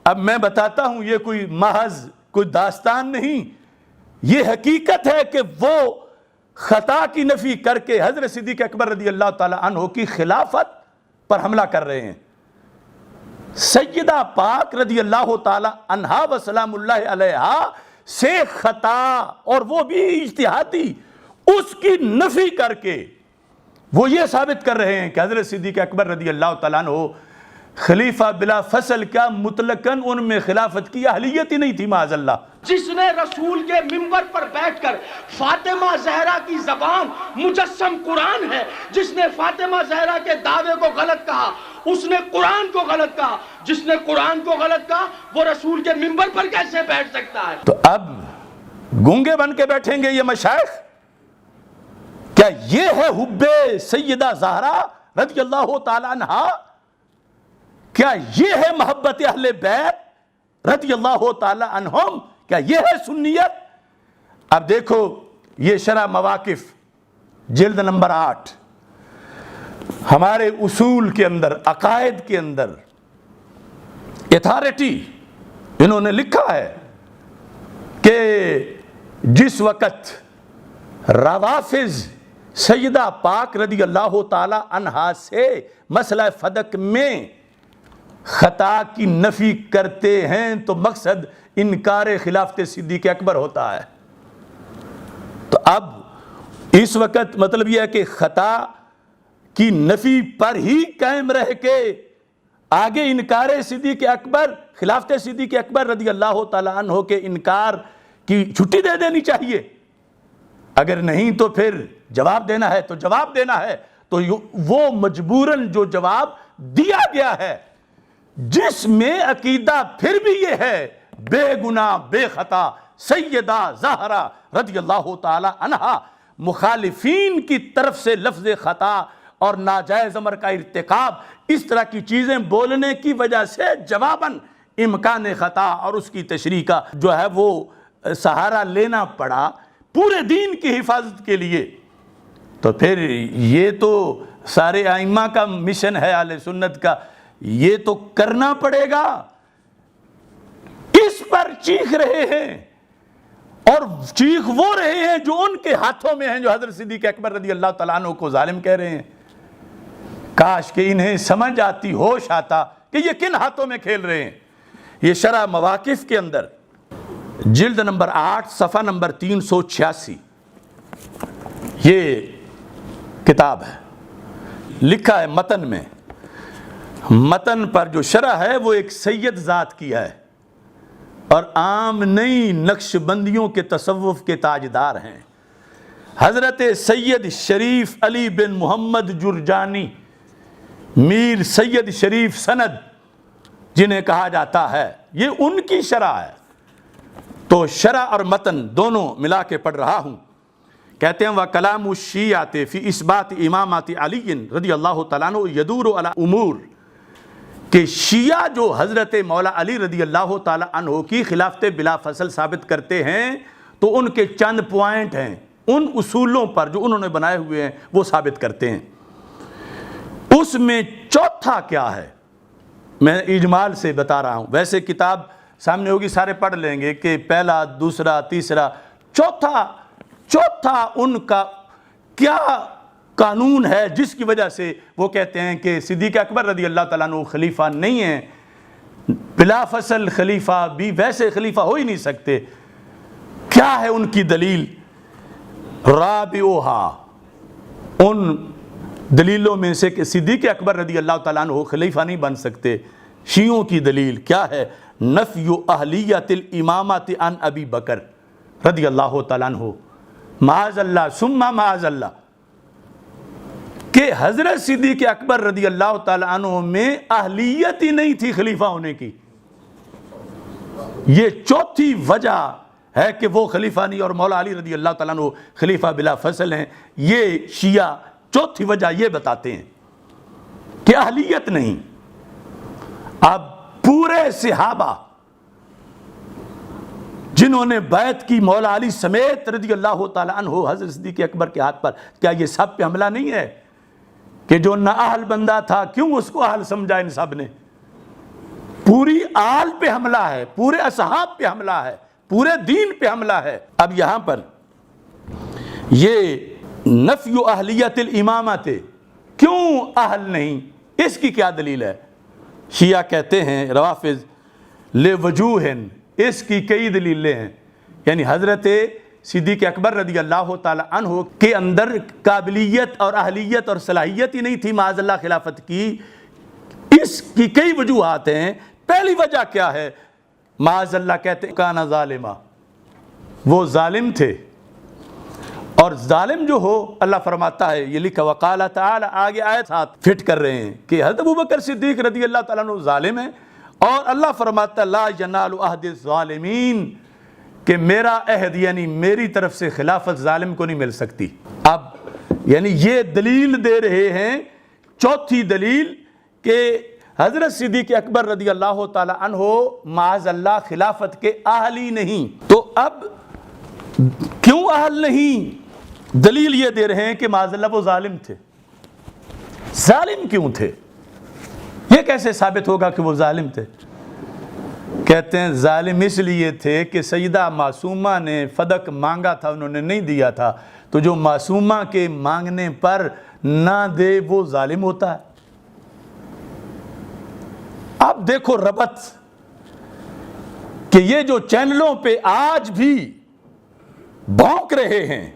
اب میں بتاتا ہوں یہ کوئی محض کوئی داستان نہیں، یہ حقیقت ہے کہ وہ خطا کی نفی کر کے حضرت صدیق اکبر رضی اللہ تعالی عنہ کی خلافت پر حملہ کر رہے ہیں۔ سیدہ پاک رضی اللہ تعالی عنہا و سلام اللہ علیہا سے خطا، اور وہ بھی اجتہادی، اس کی نفی کر کے وہ یہ ثابت کر رہے ہیں کہ حضرت صدیق اکبر رضی اللہ تعالیٰ عنہ خلیفہ بلا فصل کیا مطلقاً ان میں خلافت کی اہلیت ہی نہیں تھی معاذ اللہ۔ جس نے رسول کے منبر پر بیٹھ کر فاطمہ زہرا کی زبان مجسم قرآن ہے، جس نے فاطمہ زہرا کے دعوے کو غلط کہا اس نے قرآن کو غلط کہا، جس نے قرآن کو غلط کہا وہ رسول کے منبر پر کیسے بیٹھ سکتا ہے؟ تو اب گونگے بن کے بیٹھیں گے یہ مشائخ؟ کیا یہ ہے حب سیدہ زہرا رضی اللہ تعالی عنہا؟ کیا یہ ہے محبت اہل بیت رضی اللہ تعالی عنہم؟ کیا یہ ہے سنیت؟ اب دیکھو یہ شرح مواقف جلد نمبر 8 ہمارے اصول کے اندر، عقائد کے اندر اتھارٹی انہوں نے لکھا ہے کہ جس وقت روافض سیدہ پاک رضی اللہ تعالی عنہا سے مسئلہ فدق میں خطا کی نفی کرتے ہیں تو مقصد انکار خلافت صدیق اکبر ہوتا ہے۔ تو اب اس وقت مطلب یہ ہے کہ خطا کی نفی پر ہی قائم رہ کے آگے انکار صدیق اکبر، خلافت صدیق اکبر رضی اللہ تعالیٰ عنہ کے انکار کی چھٹی دے دینی چاہیے۔ اگر نہیں تو پھر جواب دینا ہے تو جواب دینا ہے۔ تو وہ مجبوراً جو جواب دیا گیا ہے جس میں عقیدہ پھر بھی یہ ہے بے گناہ بے خطا سیدہ زہرا رضی اللہ تعالی عنہا، مخالفین کی طرف سے لفظ خطا اور ناجائز امر کا ارتکاب اس طرح کی چیزیں بولنے کی وجہ سے جواباً امکان خطا اور اس کی تشریح کا جو ہے وہ سہارا لینا پڑا پورے دین کی حفاظت کے لیے۔ تو پھر یہ تو سارے ائمہ کا مشن ہے اہل سنت کا، یہ تو کرنا پڑے گا۔ اس پر چیخ رہے ہیں اور چیخ وہ رہے ہیں جو ان کے ہاتھوں میں ہیں، جو حضرت صدیق اکبر رضی اللہ تعالیٰ عنہ کو ظالم کہہ رہے ہیں۔ کاش کہ انہیں سمجھ آتی، ہوش آتا کہ یہ کن ہاتھوں میں کھیل رہے ہیں۔ یہ شرح مواقف کے اندر جلد نمبر 8 صفحہ نمبر 386 یہ کتاب ہے، لکھا ہے متن میں، متن پر جو شرح ہے وہ ایک سید ذات کی ہے اور عام نئی نقش بندیوں کے تصوف کے تاجدار ہیں، حضرت سید شریف علی بن محمد جرجانی، میر سید شریف سند جنہیں کہا جاتا ہے، یہ ان کی شرح ہے۔ تو شرح اور متن دونوں ملا کے پڑھ رہا ہوں۔ کہتے ہیں وَكَلَامُ الشِّيَّعَةِ فِي إِثْبَاتِ إِمَامَةِ عَلِيٍّ رضی اللہ تعالیٰ عنہ يَدُورُ عَلَى أُمُورٍ، کہ شیعہ جو حضرت مولا علی رضی اللہ تعالیٰ عنہ کی خلافت بلا فصل ثابت کرتے ہیں تو ان کے چند پوائنٹ ہیں، ان اصولوں پر جو انہوں نے بنائے ہوئے ہیں وہ ثابت کرتے ہیں۔ اس میں چوتھا کیا ہے میں اجمال سے بتا رہا ہوں، ویسے کتاب سامنے ہوگی سارے پڑھ لیں گے کہ پہلا دوسرا تیسرا چوتھا ان کا کیا قانون ہے جس کی وجہ سے وہ کہتے ہیں کہ صدیق اکبر رضی اللہ تعالیٰ عنہ خلیفہ نہیں ہیں، بلا فصل خلیفہ بھی ویسے خلیفہ ہو ہی نہیں سکتے۔ کیا ہے ان کی دلیل؟ رابعہا، ان دلیلوں میں سے کہ صدیق اکبر رضی اللہ تعالیٰ عنہ خلیفہ نہیں بن سکتے، شیعوں کی دلیل کیا ہے؟ نفی اہلیت الامامت عن ابی بکر رضی اللہ تعالیٰ عنہ، معاذ اللہ ثم معاذ اللہ، کہ حضرت صدیق اکبر رضی اللہ تعالیٰ عنہ میں اہلیت ہی نہیں تھی خلیفہ ہونے کی۔ یہ چوتھی وجہ ہے کہ وہ خلیفہ نہیں اور مولا علی رضی اللہ تعالیٰ عنہ خلیفہ بلا فصل ہیں۔ یہ شیعہ چوتھی وجہ یہ بتاتے ہیں کہ اہلیت نہیں۔ اب پورے صحابہ جنہوں نے بیعت کی مولا علی سمیت رضی اللہ تعالیٰ عنہ حضرت صدیق اکبر کے ہاتھ پر، کیا یہ سب پہ حملہ نہیں ہے کہ جو نااہل بندہ تھا کیوں اس کو اہل سمجھا ان سب نے؟ پوری آل پہ حملہ ہے، پورے اصحاب پہ حملہ ہے، پورے دین پہ حملہ ہے۔ اب یہاں پر یہ نفی اہلیت الامامت، کیوں اہل نہیں، اس کی کیا دلیل ہے؟ شیعہ کہتے ہیں روافض لوجوہ، اس کی کئی دلیلیں ہیں، یعنی حضرت صدیق اکبر رضی اللہ تعالی عنہ کے اندر قابلیت اور اہلیت اور صلاحیت ہی نہیں تھی معاذ اللہ خلافت کی، اس کی کئی وجوہات ہیں۔ پہلی وجہ کیا ہے؟ معاذ اللہ کہتے ہیں کانا ظالمہ، وہ ظالم تھے، اور ظالم جو ہو اللہ فرماتا ہے، یہ لکھا وقال تعالی، آگے آیت ساتھ فٹ کر رہے ہیں کہ حضرت ابوبکر صدیق رضی اللہ تعالیٰ عنہ ظالم ہیں، اور اللہ فرماتا ہے لا ینال عہد الظالمین، کہ میرا عہد یعنی میری طرف سے خلافت ظالم کو نہیں مل سکتی۔ اب یعنی یہ دلیل دے رہے ہیں، چوتھی دلیل، کہ حضرت صدیق اکبر رضی اللہ تعالی عنہ معاذ اللہ خلافت کے اہل ہی نہیں۔ تو اب کیوں اہل نہیں؟ دلیل یہ دے رہے ہیں کہ معاذ اللہ وہ ظالم تھے۔ ظالم کیوں تھے؟ یہ کیسے ثابت ہوگا کہ وہ ظالم تھے؟ کہتے ہیں ظالم اس لیے تھے کہ سیدہ معصومہ نے فدق مانگا تھا، انہوں نے نہیں دیا تھا، تو جو معصومہ کے مانگنے پر نہ دے وہ ظالم ہوتا ہے۔ اب دیکھو ربط، کہ یہ جو چینلوں پہ آج بھی بھونک رہے ہیں،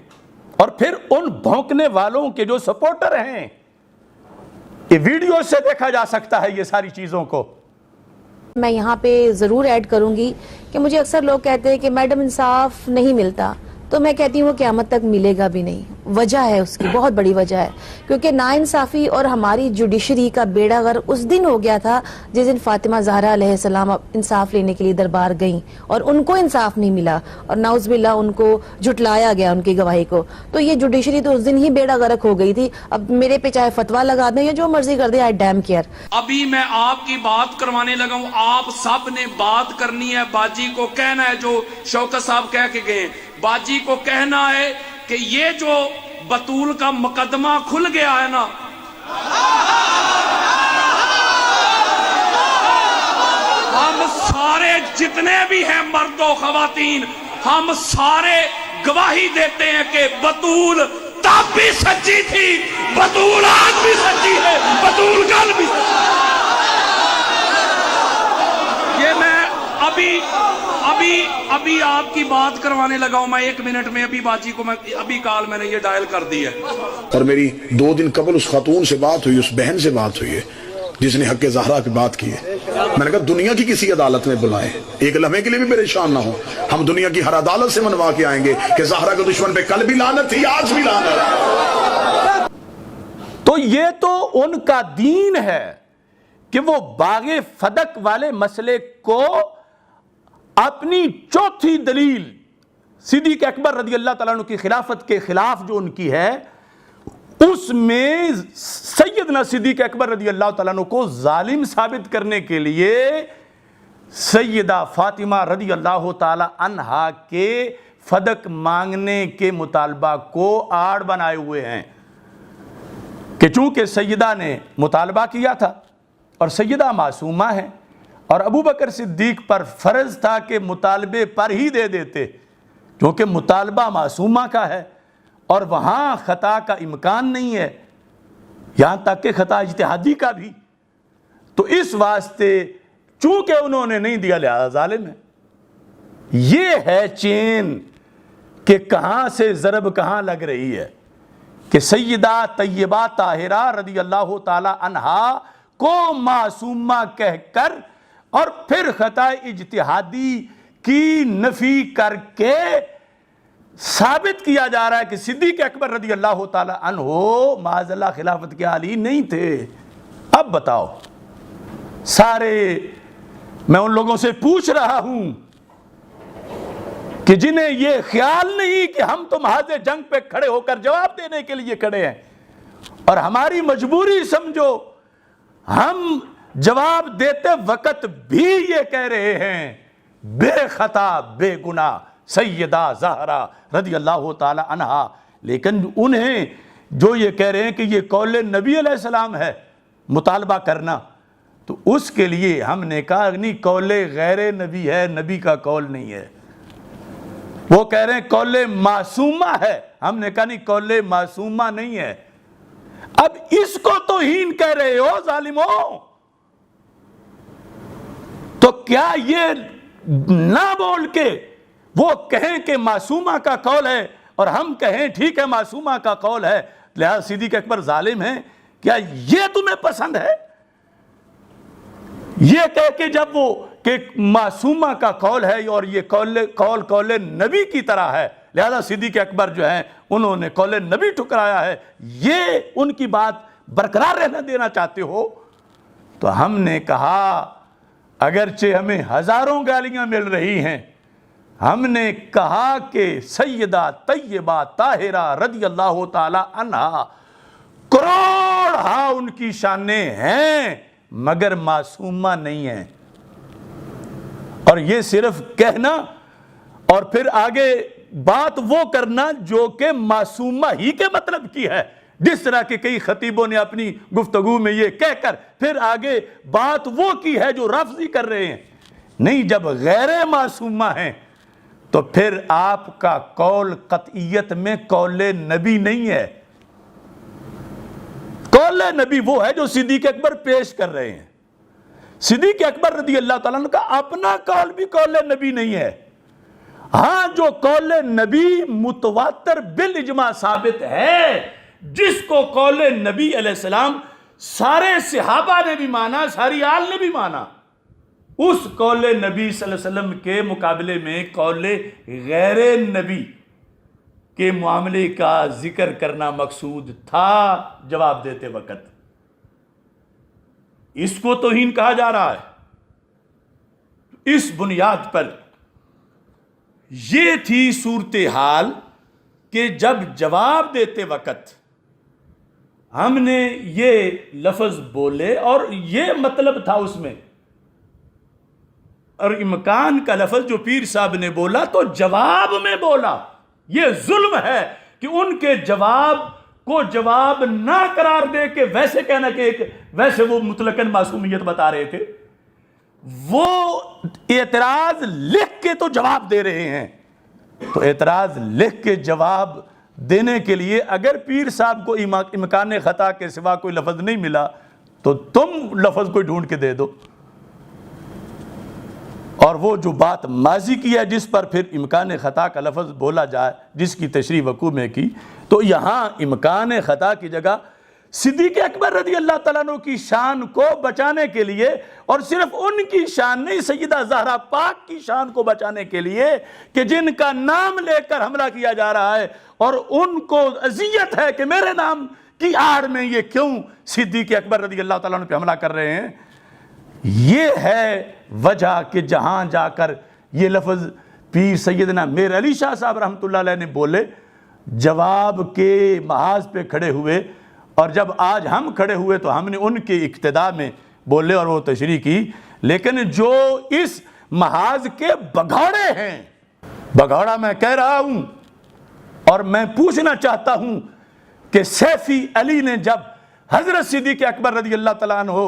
اور پھر ان بھونکنے والوں کے جو سپورٹر ہیں، یہ ویڈیو سے دیکھا جا سکتا ہے یہ ساری چیزوں کو۔ میں یہاں پہ ضرور ایڈ کروں گی کہ مجھے اکثر لوگ کہتے ہیں کہ میڈم انصاف نہیں ملتا، تو میں کہتی ہوں وہ قیامت تک ملے گا بھی نہیں۔ وجہ ہے اس کی، بہت بڑی وجہ ہے، کیونکہ ناانصافی اور ہماری جوڈیشری کا بیڑا غر اس دن ہو گیا تھا جس دن فاطمہ زہرا علیہ السلام انصاف لینے کے لیے دربار گئیں، اور ان کو انصاف نہیں ملا، اور نعوذ باللہ ان کو جھٹلایا گیا ان کی گواہی کو۔ تو یہ جوڈیشری تو اس دن ہی بیڑا غرق ہو گئی تھی۔ اب میرے پہ چاہے فتویٰ لگا دیں یا جو مرضی کر دیں، آئی ڈیم کیئر۔ ابھی میں آپ کی بات کروانے لگا ہوں، آپ سب نے بات کرنی ہے، باجی کو کہنا ہے جو شوکت صاحب کہہ کے گئے، باجی کو کہنا ہے کہ یہ جو بطول کا مقدمہ کھل گیا ہے نا، ہم سارے جتنے بھی ہیں مرد و خواتین، ہم سارے گواہی دیتے ہیں کہ بطول تب بھی سچی تھی، بطول آج بھی سچی ہے، بطول کل بھی سچی ہے۔ یہ میں ابھی آپ کی بات کروانے لگا ہوں، میں 1 منٹ میں ابھی باجی کو ابھی کال میں نے یہ ڈائل کر دی ہے۔ اور میری 2 دن قبل اس خاتون سے بات ہوئی، اس بہن سے بات ہوئی ہے جس نے حق زہرا کی بات کی ہے۔ میں نے کہا دنیا کی کسی عدالت میں بلائیں، ایک لمحے کے لیے بھی پریشان نہ ہو، ہم دنیا کی ہر عدالت سے منوا کے آئیں گے کہ زہرا کے دشمن پہ کل بھی لعنت تھی، آج بھی لعنت۔ تو یہ تو ان کا دین ہے کہ وہ باغ فدق والے مسئلے کو اپنی چوتھی دلیل صدیق اکبر رضی اللہ تعالیٰ عنہ کی خلافت کے خلاف جو ان کی ہے، اس میں سیدنا صدیق اکبر رضی اللہ تعالیٰ عنہ کو ظالم ثابت کرنے کے لیے سیدہ فاطمہ رضی اللہ تعالیٰ عنہا کے فدق مانگنے کے مطالبہ کو آڑ بنائے ہوئے ہیں، کہ چونکہ سیدہ نے مطالبہ کیا تھا اور سیدہ معصومہ ہیں، اور ابو بکر صدیق پر فرض تھا کہ مطالبے پر ہی دے دیتے، کیونکہ مطالبہ معصومہ کا ہے اور وہاں خطا کا امکان نہیں ہے، یہاں تک کہ خطا اجتہادی کا بھی، تو اس واسطے چونکہ انہوں نے نہیں دیا لہذا ظالم ہے۔ یہ ہے چین کہ کہاں سے ضرب کہاں لگ رہی ہے، کہ سیدہ طیبہ طاہرہ رضی اللہ تعالی عنہا کو معصومہ کہہ کر اور پھر خطا اجتہادی کی نفی کر کے ثابت کیا جا رہا ہے کہ صدیق اکبر رضی اللہ تعالی عنہ معاذ اللہ خلافت کے عالی نہیں تھے۔ اب بتاؤ، سارے میں ان لوگوں سے پوچھ رہا ہوں کہ جنہیں یہ خیال نہیں کہ ہم تو محاذ جنگ پہ کھڑے ہو کر جواب دینے کے لیے کھڑے ہیں، اور ہماری مجبوری سمجھو، ہم جواب دیتے وقت بھی یہ کہہ رہے ہیں بے خطا بے گناہ سیدہ زہرا رضی اللہ تعالی عنہا، لیکن انہیں جو یہ کہہ رہے ہیں کہ یہ قول نبی علیہ السلام ہے مطالبہ کرنا، تو اس کے لیے ہم نے کہا نہیں قول غیر نبی ہے، نبی کا قول نہیں ہے. وہ کہہ رہے ہیں قول معصومہ ہے، ہم نے کہا نہیں قول معصومہ نہیں ہے. اب اس کو توہین کہہ رہے ہو ظالموں، تو کیا یہ نہ بول کے وہ کہیں کہ معصومہ کا قول ہے اور ہم کہیں ٹھیک ہے معصومہ کا قول ہے لہذا صدیق اکبر ظالم ہے، کیا یہ تمہیں پسند ہے؟ یہ کہہ کے جب وہ کہ معصومہ کا قول ہے اور یہ قول نبی کی طرح ہے لہذا صدیق اکبر جو ہیں انہوں نے قول نبی ٹھکرایا ہے، یہ ان کی بات برقرار رہنا دینا چاہتے ہو؟ تو ہم نے کہا اگرچہ ہمیں ہزاروں گالیاں مل رہی ہیں، ہم نے کہا کہ سیدہ طیبہ طاہرہ رضی اللہ تعالی عنہا کروڑ ہاں ان کی شانیں ہیں مگر معصومہ نہیں ہیں. اور یہ صرف کہنا اور پھر آگے بات وہ کرنا جو کہ معصومہ ہی کے مطلب کی ہے، جس طرح کہ کئی خطیبوں نے اپنی گفتگو میں یہ کہہ کر پھر آگے بات وہ کی ہے جو رفضی کر رہے ہیں. نہیں، جب غیر معصومہ ہیں تو پھر آپ کا قول قطعیت میں قول نبی نہیں ہے. قول نبی وہ ہے جو صدیق اکبر پیش کر رہے ہیں. صدیق اکبر رضی اللہ تعالیٰ عنہ کا اپنا قول بھی قول نبی نہیں ہے. ہاں جو قول نبی متواتر بالاجماع ثابت ہے، جس کو قول نبی علیہ السلام سارے صحابہ نے بھی مانا، ساری آل نے بھی مانا، اس قول نبی صلی اللہ علیہ وسلم کے مقابلے میں قول غیر نبی کے معاملے کا ذکر کرنا مقصود تھا جواب دیتے وقت. اس کو توہین کہا جا رہا ہے. اس بنیاد پر یہ تھی صورتحال کہ جب جواب دیتے وقت ہم نے یہ لفظ بولے اور یہ مطلب تھا اس میں، اور امکان کا لفظ جو پیر صاحب نے بولا تو جواب میں بولا. یہ ظلم ہے کہ ان کے جواب کو جواب نہ قرار دے کے ویسے کہنا کہ ویسے وہ مطلقاً معصومیت بتا رہے تھے، وہ اعتراض لکھ کے تو جواب دے رہے ہیں. تو اعتراض لکھ کے جواب دینے کے لیے اگر پیر صاحب کو امکان خطا کے سوا کوئی لفظ نہیں ملا تو تم لفظ کوئی ڈھونڈ کے دے دو. اور وہ جو بات ماضی کی ہے جس پر پھر امکان خطا کا لفظ بولا جائے، جس کی تشریح وقوع میں کی، تو یہاں امکان خطا کی جگہ صدیق اکبر رضی اللہ تعالیٰ عنہ کی شان کو بچانے کے لیے، اور صرف ان کی شان نہیں، سیدہ زہرا پاک کی شان کو بچانے کے لیے کہ جن کا نام لے کر حملہ کیا جا رہا ہے اور ان کو اذیت ہے کہ میرے نام کی آڑ میں یہ کیوں صدیق اکبر رضی اللہ تعالیٰ عنہ پہ حملہ کر رہے ہیں. یہ ہے وجہ کہ جہاں جا کر یہ لفظ پیر سیدنا میر علی شاہ صاحب رحمۃ اللہ علیہ نے بولے، جواب کے محاذ پہ کھڑے ہوئے، اور جب آج ہم کھڑے ہوئے تو ہم نے ان کے اقتداء میں بولے اور وہ تشریح کی. لیکن جو اس محاذ کے بگھوڑے ہیں، بگھوڑا میں کہہ رہا ہوں اور میں پوچھنا چاہتا ہوں کہ سیفی علی نے جب حضرت صدیق اکبر رضی اللہ تعالیٰ عنہ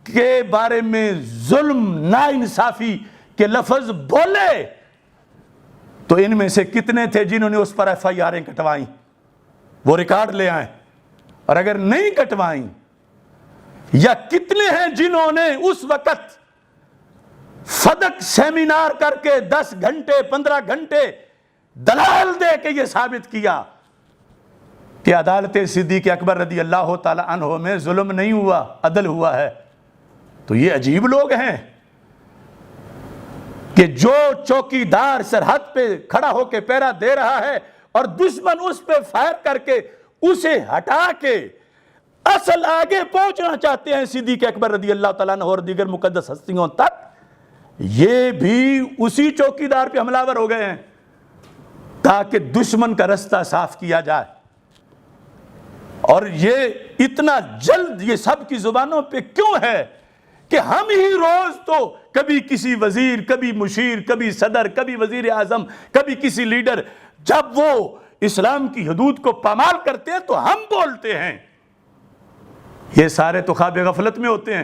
کے بارے میں ظلم ناانصافی کے لفظ بولے تو ان میں سے کتنے تھے جنہوں نے اس پر ایف آئی آریں کٹوائیں؟ وہ ریکارڈ لے آئیں. اور اگر نہیں کٹوائیں، یا کتنے ہیں جنہوں نے اس وقت صدق سیمینار کر کے 10 گھنٹے 15 گھنٹے دلائل دے کے یہ ثابت کیا کہ عدالت صدیق اکبر رضی اللہ تعالی عنہ میں ظلم نہیں ہوا، عدل ہوا ہے. تو یہ عجیب لوگ ہیں کہ جو چوکیدار سرحد پہ کھڑا ہو کے پہرا دے رہا ہے اور دشمن اس پہ فائر کر کے اسے ہٹا کے اصل آگے پہنچنا چاہتے ہیں صدیق اکبر رضی اللہ تعالیٰ عنہ اور دیگر مقدس ہستیوں تک، یہ بھی اسی چوکیدار پہ حملہ آور ہو گئے ہیں تاکہ دشمن کا رستہ صاف کیا جائے. اور یہ اتنا جلد یہ سب کی زبانوں پہ کیوں ہے کہ ہم ہی روز تو کبھی کسی وزیر، کبھی مشیر، کبھی صدر، کبھی وزیر اعظم، کبھی کسی لیڈر، جب وہ اسلام کی حدود کو پامال کرتے ہیں تو ہم بولتے ہیں. یہ سارے تو خواب غفلت میں ہوتے ہیں.